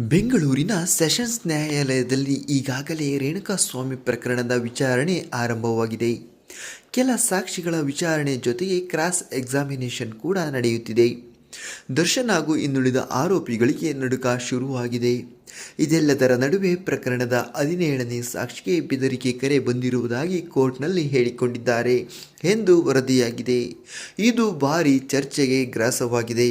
ಬೆಂಗಳೂರಿನ ಸೆಷನ್ಸ್ ನ್ಯಾಯಾಲಯದಲ್ಲಿ ಈಗಾಗಲೇ ರೇಣುಕಾಸ್ವಾಮಿ ಪ್ರಕರಣದ ವಿಚಾರಣೆ ಆರಂಭವಾಗಿದೆ. ಕೆಲ ಸಾಕ್ಷಿಗಳ ವಿಚಾರಣೆ ಜೊತೆಗೆ ಕ್ರಾಸ್ ಎಕ್ಸಾಮಿನೇಷನ್ ಕೂಡ ನಡೆಯುತ್ತಿದೆ. ದರ್ಶನ್ ಹಾಗೂ ಇನ್ನುಳಿದ ಆರೋಪಿಗಳಿಗೆ ನಡುಕ ಶುರುವಾಗಿದೆ. ಇದೆಲ್ಲದರ ನಡುವೆ ಪ್ರಕರಣದ 17ನೇ ಸಾಕ್ಷಿಗೆ ಬೆದರಿಕೆ ಕರೆ ಬಂದಿರುವುದಾಗಿ ಕೋರ್ಟ್ನಲ್ಲಿ ಹೇಳಿಕೊಂಡಿದ್ದಾರೆ ಎಂದು ವರದಿಯಾಗಿದೆ. ಇದು ಭಾರೀ ಚರ್ಚೆಗೆ ಗ್ರಾಸವಾಗಿದೆ.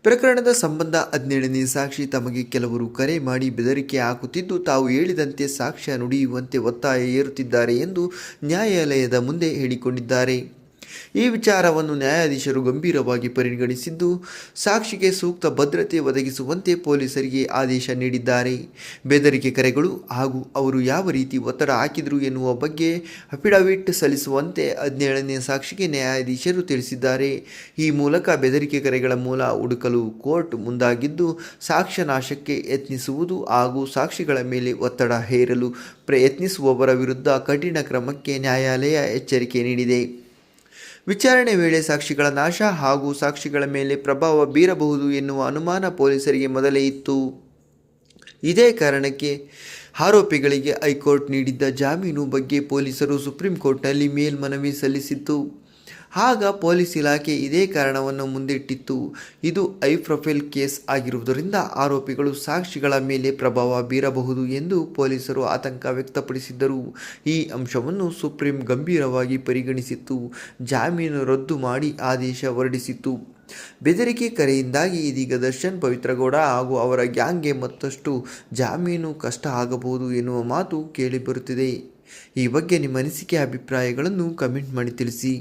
ಪ್ರಕರಣದ ಸಂಬಂಧ 17ನೇ ಸಾಕ್ಷಿ ತಮಗೆ ಕೆಲವರು ಕರೆ ಮಾಡಿ ಬೆದರಿಕೆ ಹಾಕುತ್ತಿದ್ದು, ತಾವು ಹೇಳಿದಂತೆ ಸಾಕ್ಷ್ಯ ನುಡಿಯುವಂತೆ ಒತ್ತಾಯ ಹೇರುತ್ತಿದ್ದಾರೆ ಎಂದು ನ್ಯಾಯಾಲಯದ ಮುಂದೆ ಹೇಳಿಕೊಂಡಿದ್ದಾರೆ. ಈ ವಿಚಾರವನ್ನು ನ್ಯಾಯಾಧೀಶರು ಗಂಭೀರವಾಗಿ ಪರಿಗಣಿಸಿದ್ದು, ಸಾಕ್ಷಿಗೆ ಸೂಕ್ತ ಭದ್ರತೆ ಒದಗಿಸುವಂತೆ ಪೊಲೀಸರಿಗೆ ಆದೇಶ ನೀಡಿದ್ದಾರೆ. ಬೆದರಿಕೆ ಕರೆಗಳು ಹಾಗೂ ಅವರು ಯಾವ ರೀತಿ ಒತ್ತಡ ಹಾಕಿದರು ಎನ್ನುವ ಬಗ್ಗೆ ಅಫಿಡವಿಟ್ ಸಲ್ಲಿಸುವಂತೆ 17ನೇ ಸಾಕ್ಷಿಗೆ ನ್ಯಾಯಾಧೀಶರು ತಿಳಿಸಿದ್ದಾರೆ. ಈ ಮೂಲಕ ಬೆದರಿಕೆ ಕರೆಗಳ ಮೂಲ ಹುಡುಕಲು ಕೋರ್ಟ್ ಮುಂದಾಗಿದ್ದು, ಸಾಕ್ಷ್ಯ ನಾಶಕ್ಕೆ ಯತ್ನಿಸುವುದು ಹಾಗೂ ಸಾಕ್ಷಿಗಳ ಮೇಲೆ ಒತ್ತಡ ಹೇರಲು ಪ್ರಯತ್ನಿಸುವವರ ವಿರುದ್ಧ ಕಠಿಣ ಕ್ರಮಕ್ಕೆ ನ್ಯಾಯಾಲಯ ಎಚ್ಚರಿಕೆ ನೀಡಿದೆ. ವಿಚಾರಣೆ ವೇಳೆ ಸಾಕ್ಷಿಗಳ ನಾಶ ಹಾಗೂ ಸಾಕ್ಷಿಗಳ ಮೇಲೆ ಪ್ರಭಾವ ಬೀರಬಹುದು ಎನ್ನುವ ಅನುಮಾನ ಪೊಲೀಸರಿಗೆ ಮೊದಲೇ ಇತ್ತು. ಇದೇ ಕಾರಣಕ್ಕೆ ಆರೋಪಿಗಳಿಗೆ ಹೈಕೋರ್ಟ್ ನೀಡಿದ್ದ ಜಾಮೀನು ಬಗ್ಗೆ ಪೊಲೀಸರು ಸುಪ್ರೀಂ ಕೋರ್ಟ್ನಲ್ಲಿ ಮೇಲ್ಮನವಿ ಸಲ್ಲಿಸಿತ್ತು. ಆಗ ಪೊಲೀಸ್ ಇಲಾಖೆ ಇದೇ ಕಾರಣವನ್ನು ಮುಂದಿಟ್ಟಿತ್ತು. ಇದು ಹೈ ಪ್ರೊಫೈಲ್ ಕೇಸ್ ಆಗಿರುವುದರಿಂದ ಆರೋಪಿಗಳು ಸಾಕ್ಷಿಗಳ ಮೇಲೆ ಪ್ರಭಾವ ಬೀರಬಹುದು ಎಂದು ಪೊಲೀಸರು ಆತಂಕ ವ್ಯಕ್ತಪಡಿಸಿದ್ದರು. ಈ ಅಂಶವನ್ನು ಸುಪ್ರೀಂ ಗಂಭೀರವಾಗಿ ಪರಿಗಣಿಸಿತ್ತು. ಜಾಮೀನು ರದ್ದು ಮಾಡಿ ಆದೇಶ ಹೊರಡಿಸಿತ್ತು. ಬೆದರಿಕೆ ಕರೆಯಿಂದಾಗಿ ಇದೀಗ ದರ್ಶನ್, ಪವಿತ್ರ ಗೌಡ ಹಾಗೂ ಅವರ ಗ್ಯಾಂಗ್ಗೆ ಮತ್ತಷ್ಟು ಜಾಮೀನು ಕಷ್ಟ ಆಗಬಹುದು ಎನ್ನುವ ಮಾತು ಕೇಳಿಬರುತ್ತಿದೆ. ಈ ಬಗ್ಗೆ ನಿಮ್ಮ ಅನಿಸಿಕೆ ಅಭಿಪ್ರಾಯಗಳನ್ನು ಕಮೆಂಟ್ ಮಾಡಿ ತಿಳಿಸಿ.